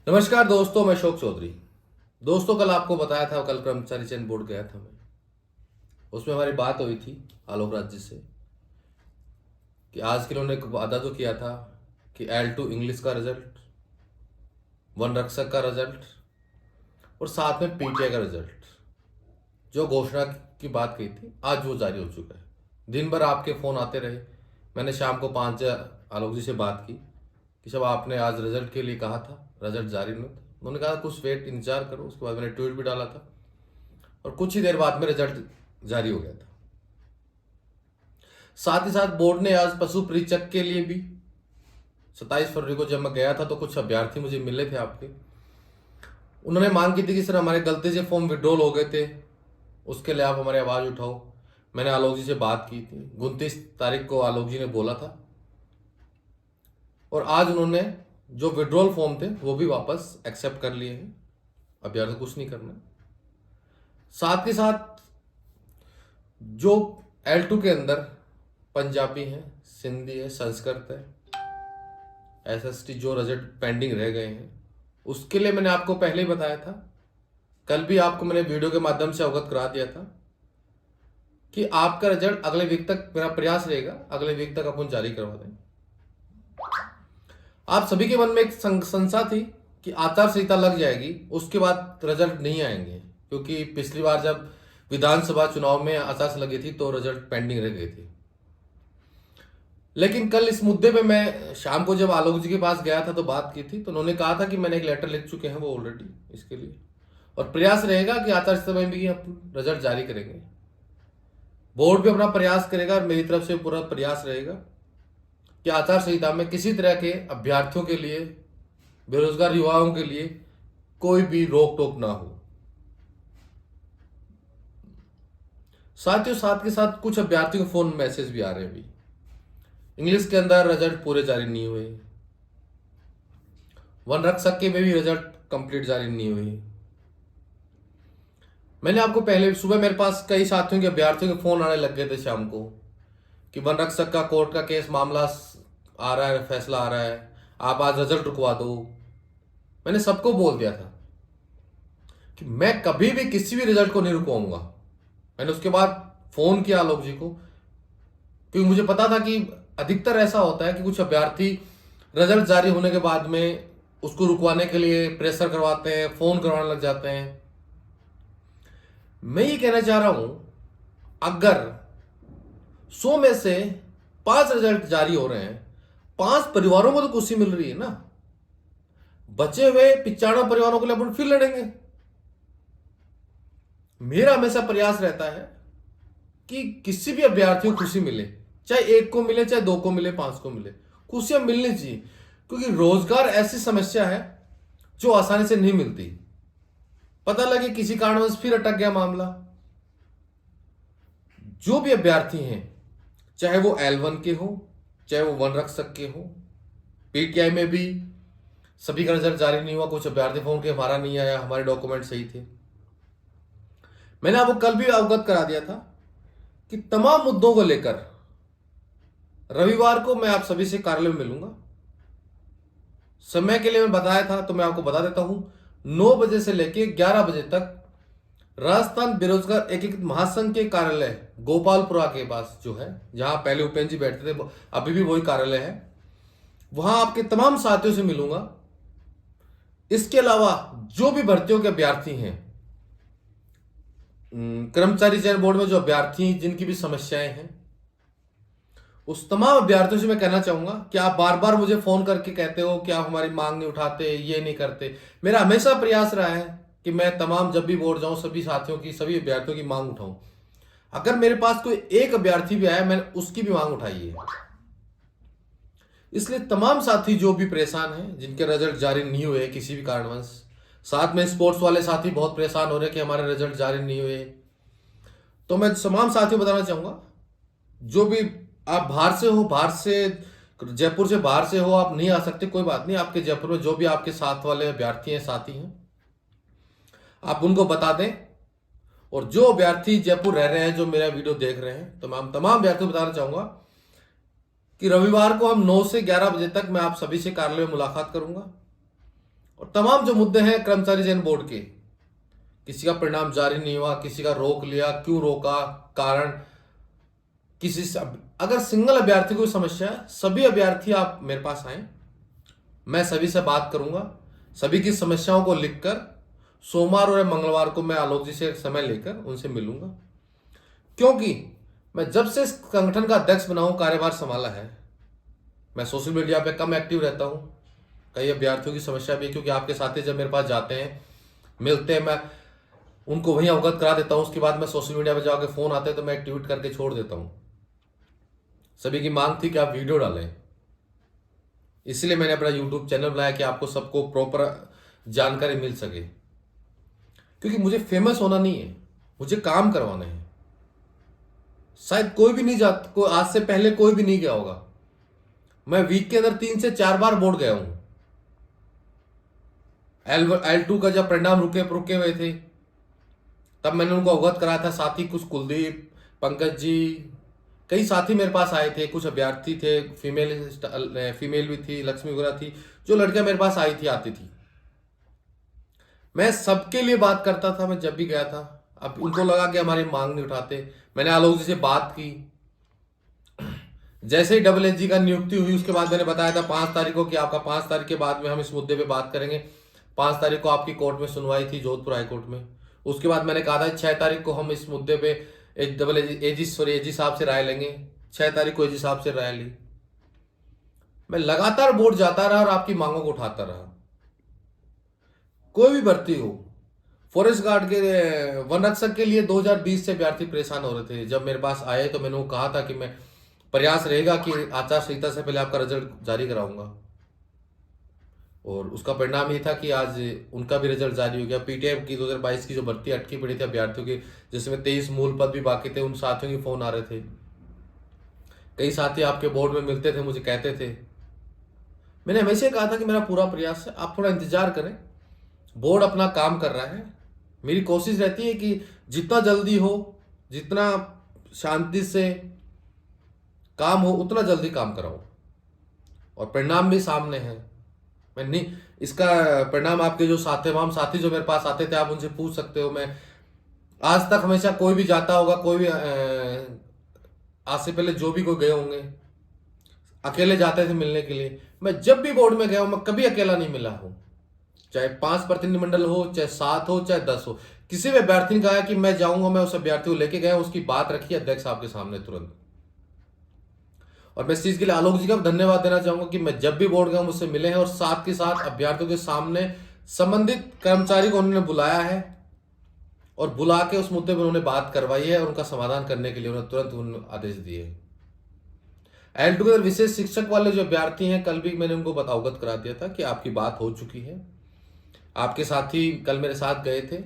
नमस्कार दोस्तों, मैं अशोक चौधरी। दोस्तों, कल आपको बताया था, कल कर्मचारी चयन बोर्ड गया था मैं। उसमें हमारी बात हुई थी आलोक राज्य से कि आज के उन्होंने एक वादा तो किया था कि L2 इंग्लिश का रिजल्ट, वन रक्षक का रिजल्ट और साथ में PTI का रिजल्ट, जो घोषणा की बात कही थी, आज वो जारी हो चुका है। दिन भर आपके फ़ोन आते रहे। मैंने शाम को 5 बजे आलोक जी से बात की कि जब आपने आज रिजल्ट के लिए कहा था, रिजल्ट जारी नहीं था। उन्होंने कहा कुछ वेट इंतजार करो। उसके बाद मैंने ट्वीट भी डाला था और कुछ ही देर बाद में रिजल्ट जारी हो गया था। साथ ही साथ बोर्ड ने आज पशु परीक्षक के लिए भी 27 फरवरी को जब मैं गया था तो कुछ अभ्यर्थी मुझे मिले थे आपके। उन्होंने मांग की थी कि सर हमारे गलती से फॉर्म विड्रॉल हो गए थे, उसके लिए आप हमारी आवाज़ उठाओ। मैंने आलोक जी से बात की थी, 29 तारीख को आलोक जी ने बोला था और आज उन्होंने जो विड्रॉल फॉर्म थे वो भी वापस एक्सेप्ट कर लिए हैं। अभ्यर्थी को कुछ नहीं करना। साथ ही साथ जो L2 के अंदर पंजाबी है, सिंधी है, संस्कृत है, SST जो रिजल्ट पेंडिंग रह गए हैं, उसके लिए मैंने आपको पहले ही बताया था। कल भी आपको मैंने वीडियो के माध्यम से अवगत करा दिया था कि आपका रिजल्ट अगले वीक तक, मेरा प्रयास रहेगा अगले वीक तक अपन जारी करवा दें। आप सभी के मन में एक संशय थी कि आचार संहिता लग जाएगी, उसके बाद रिजल्ट नहीं आएंगे, क्योंकि पिछली बार जब विधानसभा चुनाव में आचार संहिता लगी थी तो रिजल्ट पेंडिंग रह गए थे। लेकिन कल इस मुद्दे पे मैं शाम को जब आलोक जी के पास गया था तो बात की थी, तो उन्होंने कहा था कि मैंने एक लेटर लिख चुके हैं वो ऑलरेडी इसके लिए, और प्रयास रहेगा कि आचार संहिता में भी हम रिजल्ट जारी करेंगे। बोर्ड भी अपना प्रयास करेगा और मेरी तरफ से पूरा प्रयास रहेगा कि आचार संहिता में किसी तरह के अभ्यर्थियों के लिए, बेरोजगार युवाओं के लिए कोई भी रोक टोक ना हो। साथियों, साथ के साथ कुछ अभ्यर्थियों को फोन मैसेज भी आ रहे हैं अभी। इंग्लिश के अंदर रिजल्ट पूरे जारी नहीं हुए, वन रक्षक के में भी रिजल्ट कंप्लीट जारी नहीं हुए। मैंने आपको पहले सुबह मेरे पास कई साथियों के अभ्यर्थियों के फोन आने लग गए थे शाम को कि वन रक्षक का कोर्ट का केस मामला आ रहा है, फैसला आ रहा है, आप आज रिजल्ट रुकवा दो। मैंने सबको बोल दिया था कि मैं कभी भी किसी भी रिजल्ट को नहीं रुकवाऊंगा। मैंने उसके बाद फोन किया आलोक जी को, क्योंकि मुझे पता था कि अधिकतर ऐसा होता है कि कुछ अभ्यर्थी रिजल्ट जारी होने के बाद में उसको रुकवाने के लिए प्रेशर करवाते हैं, फोन करवाने लग जाते हैं। मैं ये कहना चाह रहा हूं, अगर 100 में से 5 रिजल्ट जारी हो रहे हैं, 5 परिवारों को तो खुशी मिल रही है ना, बचे हुए 95 परिवारों के लिए अपन फिर लड़ेंगे। मेरा हमेशा प्रयास रहता है कि किसी भी अभ्यर्थी को खुशी मिले, चाहे एक को मिले, चाहे 2 को मिले, 5 को मिले, खुशियां मिलनी चाहिए, क्योंकि रोजगार ऐसी समस्या है जो आसानी से नहीं मिलती। पता लगे किसी कारणवश फिर अटक गया मामला। जो भी अभ्यर्थी हैं, चाहे वो L1 के हो, चाहे वो वन रक्षक के हो, PTI में भी सभी का रिजल्ट जारी नहीं हुआ। कुछ अभ्यर्थी फोन के हमारा नहीं आया, हमारे डॉक्यूमेंट सही थे। मैंने आपको कल भी अवगत करा दिया था कि तमाम मुद्दों को लेकर रविवार को मैं आप सभी से कार्यालय में मिलूंगा। समय के लिए मैं बताया था तो मैं आपको बता देता हूं, 9 बजे से लेकर 11 बजे तक राजस्थान बेरोजगार एकीकृत महासंघ के कार्यालय गोपालपुरा के पास जो है, जहां पहले उपेंद्र जी बैठते थे, अभी भी वही कार्यालय है, वहां आपके तमाम साथियों से मिलूंगा। इसके अलावा जो भी भर्तियों के अभ्यर्थी हैं, कर्मचारी चयन बोर्ड में जो अभ्यर्थी जिनकी भी समस्याएं हैं, उस तमाम अभ्यर्थियों से मैं कहना चाहूंगा कि आप बार बार मुझे फोन करके कहते हो कि आप हमारी मांग नहीं उठाते, ये नहीं करते। मेरा हमेशा प्रयास रहा है कि मैं तमाम जब भी बोर्ड जाऊं सभी साथियों की, सभी अभ्यर्थियों की मांग उठाऊं। अगर मेरे पास कोई एक अभ्यर्थी भी आया, मैंने उसकी भी मांग उठाई है। इसलिए तमाम साथी जो भी परेशान हैं, जिनके रिजल्ट जारी नहीं हुए किसी भी कारणवश, साथ में स्पोर्ट्स वाले साथी बहुत परेशान हो रहे हैं कि हमारे रिजल्ट जारी नहीं हुए, तो मैं तमाम साथियों को बताना चाहूंगा, जो भी आप बाहर से हो, बाहर से जयपुर से बाहर से हो, आप नहीं आ सकते, कोई बात नहीं। आपके जयपुर में जो भी आपके साथ वाले अभ्यर्थी हैं, साथी हैं, आप उनको बता दें। और जो अभ्यर्थी जयपुर रह रहे हैं, जो मेरा वीडियो देख रहे हैं, तो मैं तमाम अभ्यर्थियों को बताना चाहूंगा कि रविवार को हम 9 से 11 बजे तक मैं आप सभी से कार्यालय में मुलाकात करूंगा और तमाम जो मुद्दे हैं कर्मचारी चयन बोर्ड के, किसी का परिणाम जारी नहीं हुआ, किसी का रोक लिया, क्यों रोका, कारण, किसी से अगर सिंगल अभ्यर्थी को समस्या है, सभी अभ्यर्थी आप मेरे पास आए, मैं सभी से बात करूंगा, सभी की समस्याओं को लिखकर सोमवार और मंगलवार को मैं आलोक जी से समय लेकर उनसे मिलूंगा। क्योंकि मैं जब से इस संगठन का अध्यक्ष बना हूं, कार्यभार संभाला है, मैं सोशल मीडिया पे कम एक्टिव रहता हूं। कई अभ्यर्थियों की समस्या भी है, क्योंकि आपके साथी जब मेरे पास जाते हैं, मिलते हैं, मैं उनको वहीं अवगत करा देता हूं। उसके बाद मैं सोशल मीडिया पे जाकर फोन आते हैं तो मैं ट्वीट करके छोड़ देता हूं। सभी की मांग थी कि आप वीडियो डालें, इसलिए मैंने अपना यूट्यूब चैनल बनाया कि आपको सबको प्रॉपर जानकारी मिल सके। क्योंकि मुझे फेमस होना नहीं है, मुझे काम करवाना है। शायद कोई भी नहीं जाता, को आज से पहले कोई भी नहीं गया होगा। मैं वीक के अंदर 3 से 4 बार बोर्ड गया हूं। L2 का जब परिणाम रुके हुए थे, तब मैंने उनको अवगत कराया था। साथी कुछ कुलदीप, पंकज जी, कई साथी मेरे पास आए थे, कुछ अभ्यर्थी थे, फीमेल भी थी, लक्ष्मी वगैरह थी, जो लड़कियां मेरे पास आई थी, आती थी। मैं सबके लिए बात करता था, मैं जब भी गया था। अब उनको लगा कि हमारी मांग नहीं उठाते। मैंने आलोक जी से बात की। जैसे ही AAG का नियुक्ति हुई, उसके बाद मैंने बताया था 5 तारीख को कि आपका 5 तारीख के बाद में हम इस मुद्दे पे बात करेंगे। 5 तारीख को आपकी कोर्ट में सुनवाई थी, जोधपुर हाईकोर्ट में। उसके बाद मैंने कहा था 6 तारीख को हम इस मुद्दे पे एजी साहब से राय लेंगे। 6 तारीख को एजी साहब से राय ली। मैं लगातार बोर्ड जाता रहा और आपकी मांगों को उठाता रहा। कोई भी भर्ती हो, फॉरेस्ट गार्ड के, वन रक्षक के लिए 2020 से अभ्यर्थी परेशान हो रहे थे। जब मेरे पास आए तो मैंने वो कहा था कि मैं प्रयास रहेगा कि आचार संहिता से पहले आपका रिजल्ट जारी कराऊंगा। और उसका परिणाम ये था कि आज उनका भी रिजल्ट जारी हो गया। पीटीएम की 2022 की जो भर्ती अटकी पड़ी थी अभ्यर्थियों की, जिसमें 23 मूल पद भी बाकी थे, उन साथियों के फोन आ रहे थे। कई साथी आपके बोर्ड में मिलते थे, मुझे कहते थे। मैंने हमेशा कहा था कि मेरा पूरा प्रयास है, आप थोड़ा इंतजार करें, बोर्ड अपना काम कर रहा है। मेरी कोशिश रहती है कि जितना जल्दी हो, जितना शांति से काम हो, उतना जल्दी काम कराओ। और परिणाम भी सामने है। मैं नहीं, इसका परिणाम आपके जो तमाम साथी जो मेरे पास आते थे, आप उनसे पूछ सकते हो। मैं आज तक हमेशा, कोई भी जाता होगा, कोई भी आज से पहले जो भी कोई गए होंगे, अकेले जाते थे मिलने के लिए। मैं जब भी बोर्ड में गया हूं, मैं कभी अकेला नहीं मिला हूं। चाहे 5 प्रतिनिधिमंडल हो, चाहे 7 हो, चाहे 10 हो, किसी भी अभ्यर्थी ने कहा कि मैं जाऊंगा, मैं उस अभ्यर्थी को लेके गया, उसकी बात रखी अध्यक्ष साहब के सामने तुरंत। और मैं इस चीज के लिए आलोक जी का धन्यवाद देना चाहूंगा कि मैं जब भी बोर्ड गया मुझसे मिले हैं, और साथ के साथ अभ्यर्थियों के सामने संबंधित कर्मचारी को उन्होंने बुलाया है और बुला के उस मुद्दे पर उन्होंने बात करवाई है, और उनका समाधान करने के लिए उन्होंने तुरंत आदेश दिए हैं। L2 के विशेष शिक्षक वाले जो अभ्यर्थी हैं, कल भी मैंने उनको अवगत करा दिया था कि आपकी बात हो चुकी है। आपके साथी कल मेरे साथ गए थे।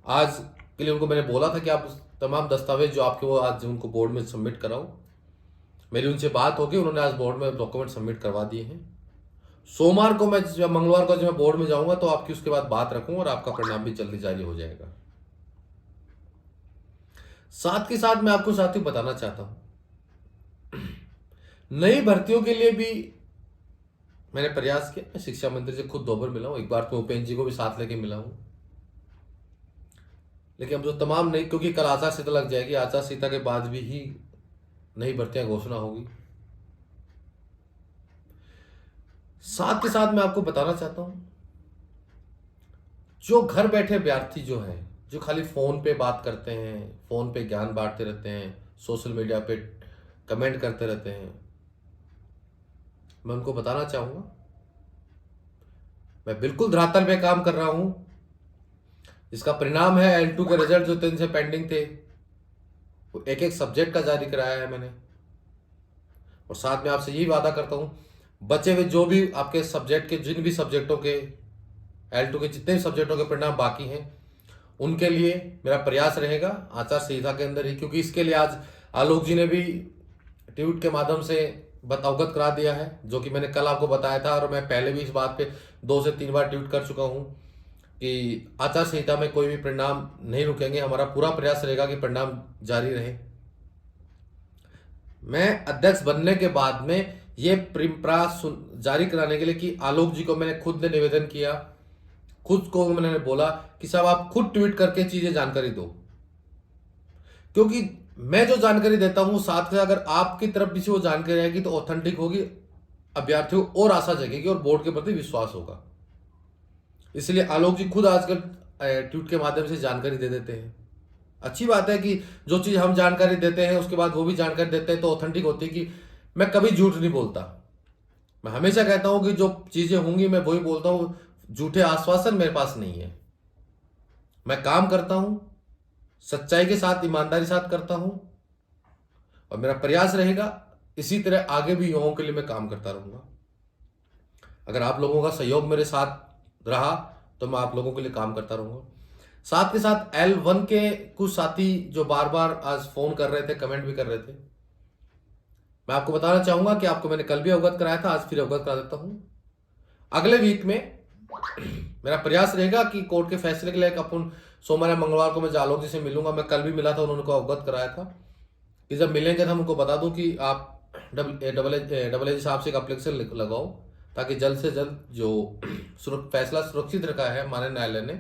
आज के लिए उनको मैंने बोला था कि आप तमाम दस्तावेज जो आपके, वो आज उनको बोर्ड में सबमिट कराओ। मेरी उनसे बात होगी, उन्होंने आज बोर्ड में डॉक्यूमेंट सबमिट करवा दिए हैं। सोमवार को मैं, जब मंगलवार को जब मैं बोर्ड में जाऊंगा, तो आपकी उसके बाद बात रखूंगा और आपका परिणाम भी जल्दी जारी हो जाएगा। साथ के साथ मैं आपको साथी बताना चाहता हूं, नई भर्तियों के लिए भी मैंने प्रयास किया। मैं शिक्षा मंत्री से खुद 2 बार मिला हूं, एक बार तो उपेंद्र जी को भी साथ लेके मिला हूं। लेकिन अब जो तमाम नई, क्योंकि कल आचार संहिता लग जाएगी, आचार संहिता के बाद भी ही नई भर्तियां घोषणा होगी। साथ के साथ मैं आपको बताना चाहता हूं, जो घर बैठे अभ्यर्थी जो हैं, जो खाली फोन पे बात करते हैं, फोन पे ज्ञान बांटते रहते हैं, सोशल मीडिया पे कमेंट करते रहते हैं, मैं उनको बताना चाहूंगा, मैं बिल्कुल धरातल पे काम कर रहा हूं। इसका परिणाम है L2 के रिजल्ट जो 3 से पेंडिंग थे, वो एक सब्जेक्ट का जारी कराया है मैंने। और साथ में आपसे यही वादा करता हूं, बचे हुए जो भी आपके सब्जेक्ट के, जिन भी सब्जेक्टों के, L2 के जितने भी सब्जेक्टों के परिणाम बाकी हैं, उनके लिए मेरा प्रयास रहेगा आचार संहिता के अंदर ही। क्योंकि इसके लिए आज आलोक जी ने भी ट्वीट के माध्यम से अवगत करा दिया है, जो कि मैंने कल आपको बताया था। और मैं पहले भी इस बात पे 2 से 3 बार ट्वीट कर चुका हूं कि आचार संहिता में कोई भी परिणाम नहीं रुकेंगे। हमारा पूरा प्रयास रहेगा कि परिणाम जारी रहे। मैं अध्यक्ष बनने के बाद में ये प्रिंपरा जारी कराने के लिए कि आलोक जी को मैंने खुद ने निवेदन किया, खुद को मैंने बोला कि साहब आप खुद ट्वीट करके चीजें जानकारी दो, क्योंकि मैं जो जानकारी देता हूं साथ में अगर आपकी तरफ भी से वो जानकारी आएगी तो ऑथेंटिक होगी, अभ्यर्थियों को और आशा जगेगी और बोर्ड के प्रति विश्वास होगा। इसलिए आलोक जी खुद आजकल ट्वीट के माध्यम से जानकारी दे देते हैं। अच्छी बात है कि जो चीज हम जानकारी देते हैं उसके बाद वो भी जानकारी देते हैं तो ऑथेंटिक होती है। कि मैं कभी झूठ नहीं बोलता, मैं हमेशा कहता हूं कि जो चीजें होंगी मैं वही बोलता हूं, झूठे आश्वासन मेरे पास नहीं है। मैं काम करता हूं, सच्चाई के साथ ईमानदारी साथ करता हूं और मेरा प्रयास रहेगा इसी तरह आगे भी युवाओं के लिए मैं काम करता रहूंगा। अगर आप लोगों का सहयोग मेरे साथ रहा तो मैं आप लोगों के लिए काम करता रहूंगा। साथ के साथ L1 के कुछ साथी जो बार बार आज फोन कर रहे थे, कमेंट भी कर रहे थे, मैं आपको बताना चाहूंगा कि आपको मैंने कल भी अवगत कराया था, आज फिर अवगत करा देता हूं। अगले वीक में मेरा प्रयास रहेगा कि कोर्ट के फैसले के लिए अपन सोमवार या मंगलवार को मैं आलोक जी से मिलूंगा। मैं कल भी मिला था, उन्होंने को अवगत कराया था कि जब मिलेंगे तो हम उनको बता दूं कि आप डबल एज साहब से एक एप्लीकेशन लगाओ ताकि जल्द से जल्द जो फैसला सुरक्षित रखा है माननीय न्यायालय ने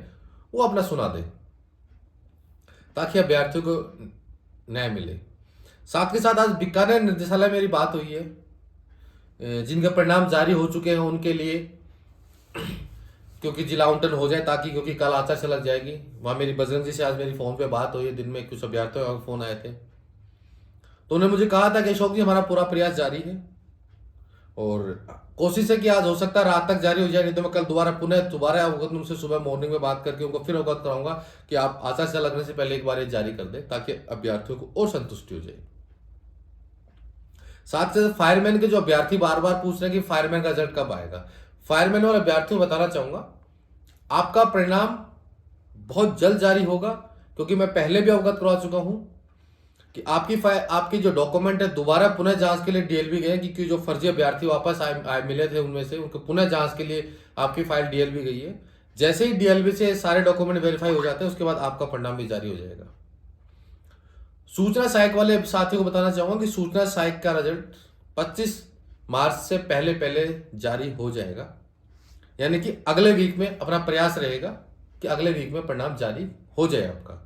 वो अपना सुना दे ताकि अभ्यर्थियों को न्याय मिले। साथ के साथ आज बीकानेर निर्देशालय मेरी बात हुई है, जिनके परिणाम जारी हो चुके हैं उनके लिए, क्योंकि जिला आवंटन हो जाए ताकि, क्योंकि कल आचार से लग जाएगी। वहां मेरी बजरंग जी से आज मेरी फोन पे बात हुई है, दिन में कुछ अभ्यर्थियों का फोन आए थे तो उन्होंने मुझे कहा था कि अशोक जी हमारा पूरा प्रयास जारी है और कोशिश है कि आज हो सकता है रात तक जारी हो जाए, नहीं तो मैं कल दोबारा अवगत उनसे सुबह मॉर्निंग में बात करके उनको फिर अवगत कराऊंगा कि आप आचार संहिता लगने से पहले एक बार ये जारी कर दें ताकि अभ्यर्थियों को और संतुष्टि हो जाए। साथ से फायरमैन के जो अभ्यर्थी बार बार पूछ रहे हैं कि फायरमैन का रिजल्ट कब आएगा, फायरमैन और अभ्यर्थियों को बताना चाहूंगा आपका परिणाम बहुत जल्द जारी होगा, क्योंकि मैं पहले भी अवगत करवा चुका हूं कि आपकी जो डॉक्यूमेंट है दोबारा पुनः जांच के लिए डीएलबी गए, क्योंकि जो फर्जी अभ्यर्थी वापस आए मिले थे उनमें से उनको पुनः जांच के लिए आपकी फाइल डीएलबी गई है। जैसे ही डीएलबी से सारे डॉक्यूमेंट वेरीफाई हो जाते हैं उसके बाद आपका परिणाम भी जारी हो जाएगा। सूचना सहायक वाले साथियों को बताना चाहूंगा कि सूचना सहायक का रिजल्ट 25 मार्च से पहले जारी हो जाएगा, यानी कि अगले वीक में अपना प्रयास रहेगा कि अगले वीक में परिणाम जारी हो जाए आपका।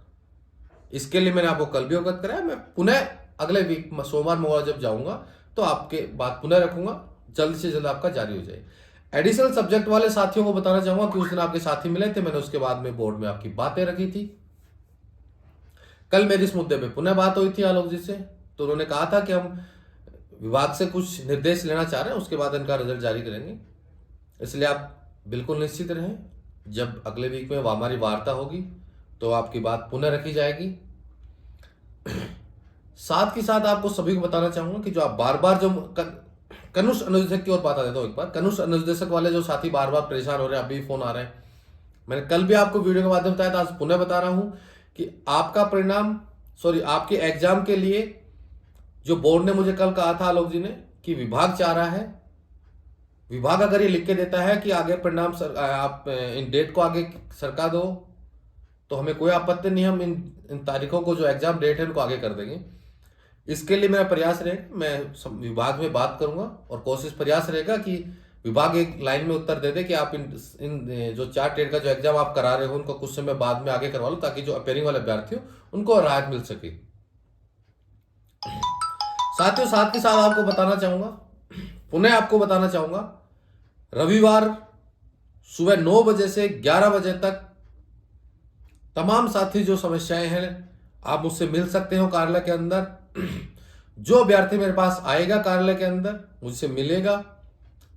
इसके लिए मैंने आपको कल भी अवगत कराया, मैं पुनः अगले वीक सोमवार मंगलवार जब जाऊंगा तो आपके बात पुनः रखूंगा, जल्द से जल्द आपका जारी हो जाए। एडिशनल सब्जेक्ट वाले साथियों को बताना चाहूंगा कि उस दिन आपके साथी मिले थे, मैंने उसके बाद में बोर्ड में आपकी बातें रखी थी। कल मेरी इस मुद्दे पे पुनः बात हुई थी आलोक जी से, तो उन्होंने कहा था कि हम विभाग से कुछ निर्देश लेना चाह रहे हैं, उसके बाद इनका रिजल्ट जारी करेंगे। इसलिए आप बिल्कुल निश्चित रहें, जब अगले वीक में हमारी वार्ता होगी तो आपकी बात पुनः रखी जाएगी। साथ के साथ आपको सभी को बताना चाहूंगा कि जो आप बार बार जो कनुष अनुदेशक की ओर बता देता हूं, एक बार कनुष अनुदेशक वाले जो साथी बार बार परेशान हो रहे हैं, अभी फोन आ रहे हैं, मैंने कल भी आपको वीडियो के माध्यम बताया था, आज पुनः बता रहा हूं कि आपका परिणाम आपके एग्जाम के लिए जो बोर्ड ने मुझे कल कहा था आलोक जी ने कि विभाग चाह रहा है, विभाग अगर ये लिख के देता है कि आगे परिणाम आप इन डेट को आगे सरका दो तो हमें कोई आपत्ति नहीं, हम इन तारीखों को जो एग्जाम डेट है उनको आगे कर देंगे। इसके लिए मेरा प्रयास रहेगा, मैं विभाग में बात करूंगा और कोशिश प्रयास रहेगा कि विभाग एक लाइन में उत्तर दे दे कि आप इन जो 4 ट्रेड का जो एग्जाम आप करा रहे हो उनको कुछ समय बाद में आगे करवा लो ताकि जो अपेयरिंग वाले अभ्यर्थी हो उनको राहत मिल सके। साथियों साथ के साथ आपको बताना चाहूंगा, पुनः आपको बताना चाहूंगा, रविवार सुबह 9 बजे से 11 बजे तक तमाम साथी जो समस्याएं हैं आप मुझसे मिल सकते हो कार्यालय के अंदर। जो अभ्यर्थी मेरे पास आएगा कार्यालय के अंदर मुझसे मिलेगा,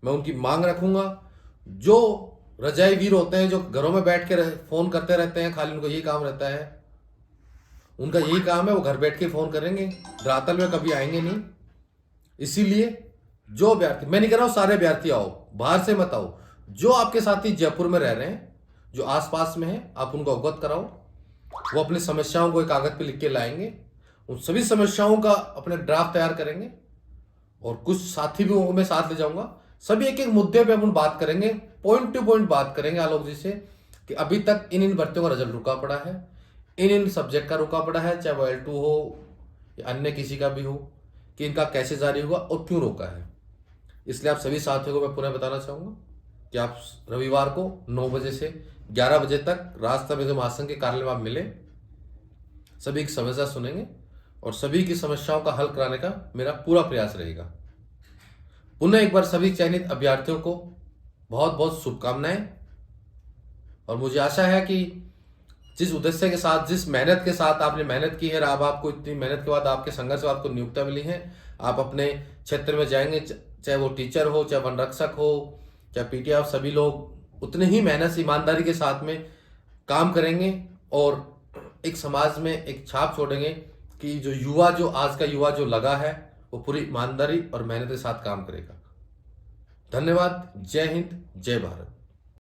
मैं उनकी मांग रखूंगा। जो रजाई वीर होते हैं जो घरों में बैठ के फोन करते रहते हैं, खाली उनको यही काम रहता है, उनका यही काम है, वो घर बैठ के फोन करेंगे, धरातल में कभी आएंगे नहीं। इसीलिए जो अभ्यर्थी, मैं नहीं कह रहा हूं सारे अभ्यर्थी आओ, बाहर से मत आओ, जो आपके साथी जयपुर में रह रहे हैं जो आसपास में है आप उनको अवगत कराओ, वो अपनी समस्याओं को एक कागज पे लिख के लाएंगे, उन सभी समस्याओं का अपने ड्राफ्ट तैयार करेंगे और कुछ साथी भी मैं साथ ले जाऊंगा। सभी एक एक मुद्दे पे अपन बात करेंगे, पॉइंट टू पॉइंट बात करेंगे आलोक जी से कि अभी तक इन भर्तियों का रिजल्ट रुका पड़ा है, इन सब्जेक्ट का रुका पड़ा है, चाहे वो L2 हो या अन्य किसी का भी हो, कि इनका कैसे जारी हुआ और क्यों रोका है। इसलिए आप सभी साथियों को मैं पुनः बताना चाहूँगा कि आप रविवार को 9 बजे से 11 बजे तक राष्ट्रपिता महासंघ के कार्यालय में आप मिले, सभी की समस्या सुनेंगे और सभी की समस्याओं का हल कराने का मेरा पूरा प्रयास रहेगा। पुनः एक बार सभी चयनित अभ्यर्थियों को बहुत बहुत शुभकामनाएं और मुझे आशा है कि जिस उद्देश्य के साथ, जिस मेहनत के साथ आपने मेहनत की है, अब आपको इतनी मेहनत के बाद, आपके संघर्ष से आपको नियुक्तियां मिली हैं, आप अपने क्षेत्र में जाएंगे, चाहे वो टीचर हो, चाहे वन रक्षक हो, चाहे पीटीआई, सभी लोग उतने ही मेहनत से ईमानदारी के साथ में काम करेंगे और एक समाज में एक छाप छोड़ेंगे कि जो आज का युवा जो लगा है वो पूरी ईमानदारी और मेहनत के साथ काम करेगा। धन्यवाद। जय हिंद, जय भारत।